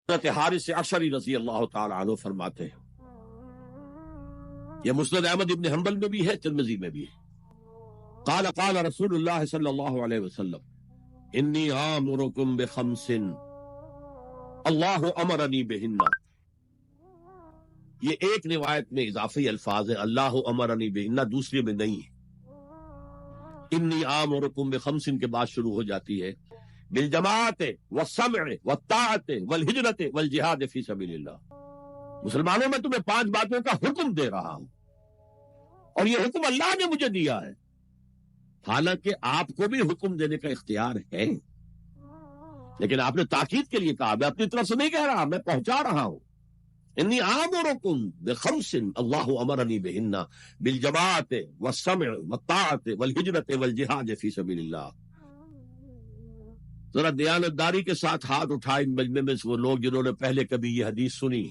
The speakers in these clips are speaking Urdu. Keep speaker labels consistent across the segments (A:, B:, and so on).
A: حضرت حارث عشری رضی اللہ تعالی عنہ فرماتے ہیں، یہ مسند احمد ابن حنبل میں بھی ہے، ترمذی میں بھی ہے، قال قال رسول اللہ صلی اللہ علیہ وسلم انی آمرکم بخمس اللہ امرنی بہن۔ یہ ایک روایت میں اضافی الفاظ ہے، اللہ امرنی بہن، دوسری میں نہیں ہے۔ انی آمرکم بخمس کے بعد شروع ہو جاتی ہے بالجماعت والسمع والطاعت والہجرت والجہاد فی سبیل اللہ۔ مسلمانوں میں تمہیں 5 باتوں کا حکم دے رہا ہوں، اور یہ حکم اللہ نے مجھے دیا ہے، حالانکہ آپ کو بھی حکم دینے کا اختیار ہے، لیکن آپ نے تاکید کے لیے کہا، میں اپنی طرف سے نہیں کہہ رہا، میں پہنچا رہا ہوں۔ انی آمرکم بخمس اللہ امرنی بہن بالجماعت والسمع والطاعت والہجرت والجہاد فی سبیل اللہ۔ ذرا دیانتداری کے ساتھ ہاتھ اٹھائے ان مجمع میں سے وہ لوگ جنہوں نے پہلے کبھی یہ حدیث سنی۔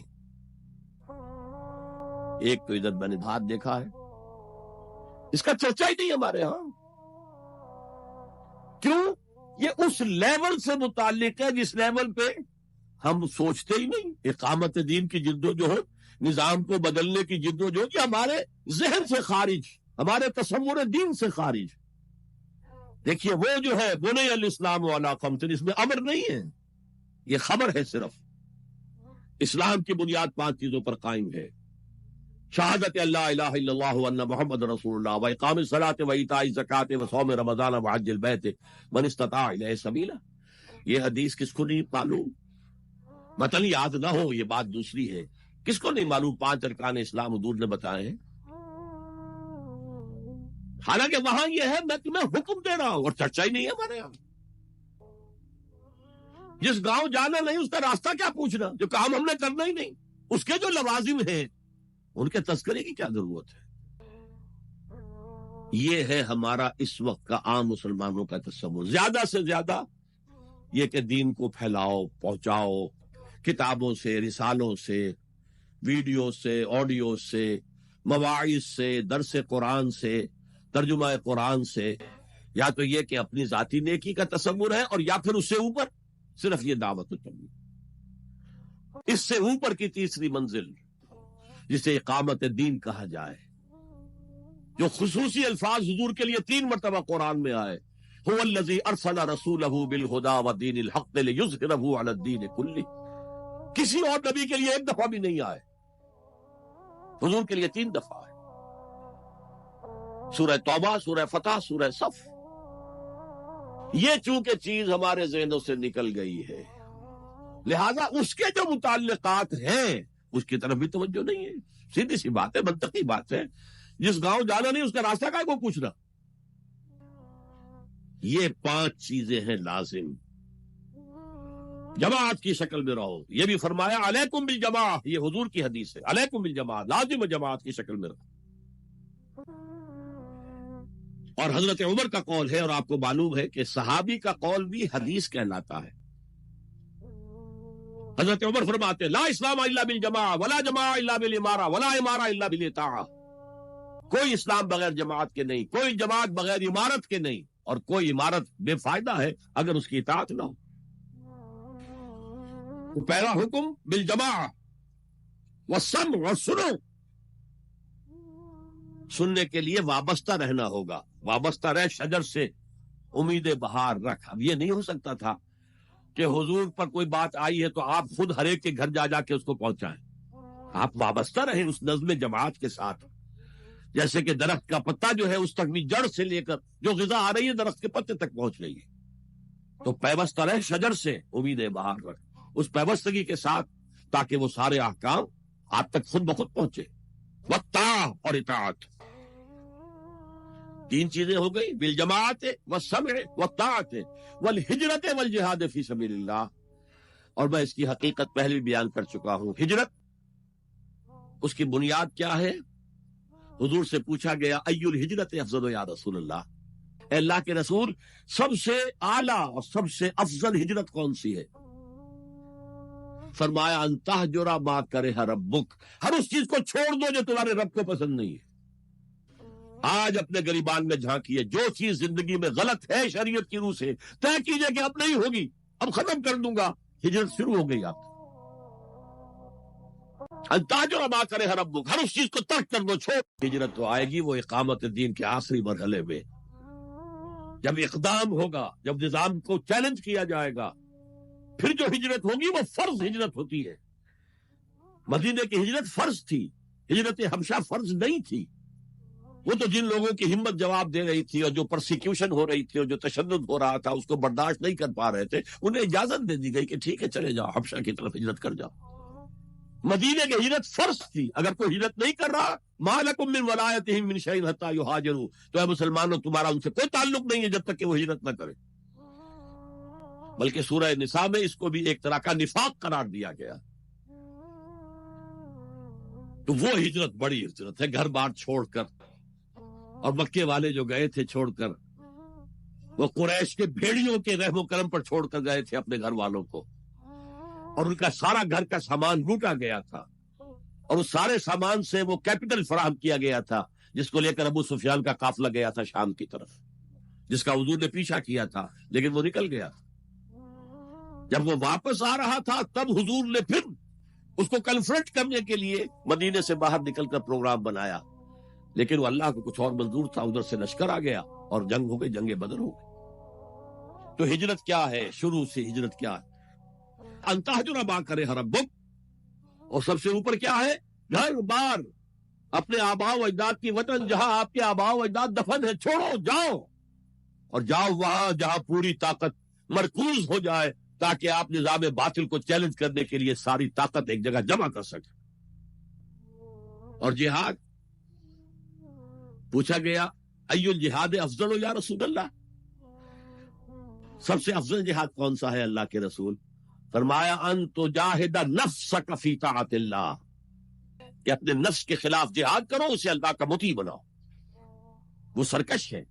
A: ایک تو ادھر میں نے ہاتھ دیکھا ہے، اس کا چرچا ہی نہیں ہمارے ہاں۔ کیوں؟ یہ اس لیول سے متعلق ہے جس لیول پہ ہم سوچتے ہی نہیں۔ اقامت دین کی جدوجہد، نظام کو بدلنے کی جدوجہد، یہ ہمارے ذہن سے خارج، ہمارے تصور دین سے خارج۔ دیکھیے وہ جو ہے بنی الاسلام علی خمس، اس میں امر نہیں ہے، یہ خبر ہے صرف۔ اسلام کی بنیاد 5 چیزوں پر قائم ہے، شہادت اللہ الہ الا اللہ وان محمد رسول اللہ، واقام الصلاۃ وایتاء الزکوٰۃ وصوم رمضان وحج البیت من استطاع الیہ سبیلا۔ یہ حدیث کس کو نہیں معلوم؟ متن یاد نہ ہو یہ بات دوسری ہے، کس کو نہیں معلوم 5 ارکان اسلام حضور نے بتائے ہیں؟ حالانکہ وہاں یہ ہے میں تمہیں حکم دے رہا ہوں، اور چرچا ہی نہیں ہے ہمارے یہاں۔ جس گاؤں جانا نہیں اس کا راستہ کیا پوچھنا، جو کام ہم نے کرنا ہی نہیں، اس کے جو لوازم ہیں ان کے تذکرے کی کیا ضرورت ہے؟ یہ ہے ہمارا اس وقت کا عام مسلمانوں کا تصور۔ زیادہ سے زیادہ یہ کہ دین کو پھیلاؤ، پہنچاؤ، کتابوں سے، رسالوں سے، ویڈیو سے، آڈیو سے، مواعظ سے، درس قرآن سے، ترجمہ قرآن سے، یا تو یہ کہ اپنی ذاتی نیکی کا تصور ہے، اور یا پھر اس سے اوپر صرف یہ دعوت و تبلیغ۔ اس سے اوپر کی تیسری منزل جسے اقامت دین کہا جائے، جو خصوصی الفاظ حضور کے لیے 3 مرتبہ قرآن میں آئے، هو الذی ارسل رسولہ بالہدی ودین الحق لیظہرہ علی الدین کلہ۔ کسی اور نبی کے لیے 1 دفعہ بھی نہیں آئے، حضور کے لیے 3 دفعہ آئے، سورہ توبہ، سورہ فتح، سورہ صف۔ یہ چونکہ چیز ہمارے ذہنوں سے نکل گئی ہے، لہذا اس کے جو متعلقات ہیں اس کی طرف بھی توجہ نہیں ہے۔ سیدھی سی بات ہے، منطقی بات ہے، جس گاؤں جانا نہیں اس کا راستہ کا کو پوچھنا۔ یہ 5 چیزیں ہیں لازم۔ جماعت کی شکل میں رہو، یہ بھی فرمایا علیکم بالجماع، یہ حضور کی حدیث ہے، علیکم بالجماع، لازم جماعت کی شکل میں رہو۔ اور حضرت عمر کا قول ہے، اور آپ کو معلوم ہے کہ صحابی کا قول بھی حدیث کہلاتا ہے۔ حضرت عمر فرماتے لا اسلام الا بالجماع ولا جماع الا بالامارہ ولا امارہ الا بالاطاعہ۔ کوئی اسلام بغیر جماعت کے نہیں، کوئی جماعت بغیر عمارت کے نہیں، اور کوئی عمارت بے فائدہ ہے اگر اس کی اطاعت نہ ہو۔ تو پہلا حکم بالجماع والسمع، اور سنو، سننے کے لیے وابستہ رہنا ہوگا، وابستہ رہ شجر سے امید بہار رکھ۔ اب یہ نہیں ہو سکتا تھا کہ حضور پر کوئی بات آئی ہے تو آپ خود ہر ایک کے گھر جا جا کے اس کو پہنچائیں، آپ وابستہ رہیں اس نظم جماعت کے ساتھ۔ جیسے کہ درخت کا پتا جو ہے اس تک بھی جڑ سے لے کر جو غذا آ رہی ہے درخت کے پتے تک پہنچ رہی ہے، تو پیوستہ رہ شجر سے امید بہار رکھ، اس پیوستگی کے ساتھ، تاکہ وہ سارے احکام آپ تک خود بخود پہنچے۔ والطاعہ، اور اطاعت۔ 3 چیزیں ہو گئی، بالجماعت والسمع والطاعت والہجرت والجہاد فی سبیل اللہ۔ اور میں اس کی حقیقت پہلے بھی بیان کر چکا ہوں۔ ہجرت، اس کی بنیاد کیا ہے؟ حضور سے پوچھا گیا ای الہجرت افضل یا رسول اللہ، اے اللہ کے رسول سب سے اعلیٰ اور سب سے افضل ہجرت کون سی ہے؟ فرمایا ان تہجر ما کرہ ربک، ہر اس چیز کو چھوڑ دو جو تمہارے رب کو پسند نہیں ہے۔ آج اپنے گریبان میں جھانکیے، جو چیز زندگی میں غلط ہے شریعت کی روح سے طے کیجئے کہ اب نہیں ہوگی، اب ختم کر دوں گا، ہجرت شروع ہو گئی آپ۔ انتاجر ما کرے ربک، ہر اس چیز کو ترک کر دو، چھوڑ۔ ہجرت تو آئے گی وہ اقامت دین کے آخری مرحلے میں، جب اقدام ہوگا، جب نظام کو چیلنج کیا جائے گا، پھر جو ہجرت ہوگی وہ فرض ہجرت ہوتی ہے۔ مدینے کی ہجرت فرض تھی، ہجرت حبشہ فرض نہیں تھی۔ وہ تو جن لوگوں کی ہمت جواب دے رہی تھی اور جو پرسیکیوشن ہو رہی تھی اور جو تشدد ہو رہا تھا اس کو برداشت نہیں کر پا رہے تھے، انہیں اجازت دے دی گئی کہ ٹھیک ہے چلے جاؤ، حبشہ کی طرف ہجرت کر جاؤ۔ مدینے کی ہجرت فرض تھی، اگر کوئی ہجرت نہیں کر رہا، ما لکم من ولایتہم من شیء حتی یہاجروا، تو اے مسلمانوں تمہارا ان سے کوئی تعلق نہیں ہے جب تک کہ وہ ہجرت نہ کرے۔ بلکہ سورہ نساء میں اس کو بھی ایک طرح کا نفاق قرار دیا گیا۔ تو وہ ہجرت بڑی ہجرت ہے، گھر بار چھوڑ کر، اور مکے والے جو گئے تھے چھوڑ کر، وہ قریش کے بھیڑیوں کے رحم و کرم پر چھوڑ کر گئے تھے اپنے گھر والوں کو، اور ان کا سارا گھر کا سامان لوٹا گیا تھا، اور اس سارے سامان سے وہ کیپٹل فراہم کیا گیا تھا جس کو لے کر ابو سفیان کا قافلہ گیا تھا شام کی طرف، جس کا حضور نے پیچھا کیا تھا، لیکن وہ نکل گیا۔ جب وہ واپس آ رہا تھا تب حضور نے پھر اس کو کنفرنٹ کرنے کے لیے مدینے سے باہر نکل کر پروگرام بنایا، لیکن وہ اللہ کو کچھ اور منظور تھا، ادھر سے لشکر آ گیا اور جنگ ہو گئی، جنگ بدر ہو گئی۔ تو ہجرت کیا ہے؟ شروع سے ہجرت کیا ہے؟ انتہجر ما کرے ربک، اور سب سے اوپر کیا ہے؟ گھر بار، اپنے آباء و اجداد کی وطن، جہاں آپ کے آباء و اجداد دفن ہے، چھوڑو، جاؤ، اور جاؤ وہاں جہاں پوری طاقت مرکوز ہو جائے، تاکہ آپ نظام باطل کو چیلنج کرنے کے لیے ساری طاقت ایک جگہ جمع کر سکیں۔ اور جہاد پوچھا گیا ای الجہاد افضل یا رسول اللہ، سب سے افضل جہاد کون سا ہے اللہ کے رسول؟ فرمایا ان تجاہد نفسک فی طاعت اللہ، کہ اپنے نفس کے خلاف جہاد کرو، اسے اللہ کا مطیع بناؤ۔ وہ سرکش ہے،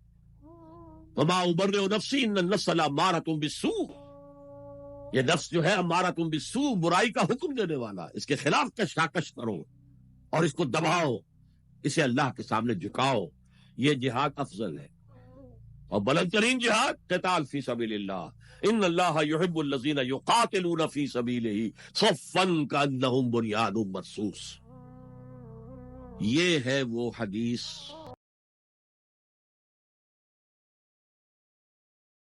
A: وما ابرئ نفسی ان النفس لامارۃ بالسوء، یہ نفس جو ہے امارۃ بالسوء، برائی کا حکم دینے والا، اس کے خلاف کشاکش کرو اور اس کو دباؤ، اسے اللہ کے سامنے جھکاؤ، یہ جہاد افضل ہے۔ اور بلند ترین جہاد قتال فی سبیل اللہ، ان اللہ یحب الذین یقاتلون فی سبیلہ صفا کانہم بنیان مرصوص۔ یہ ہے وہ حدیث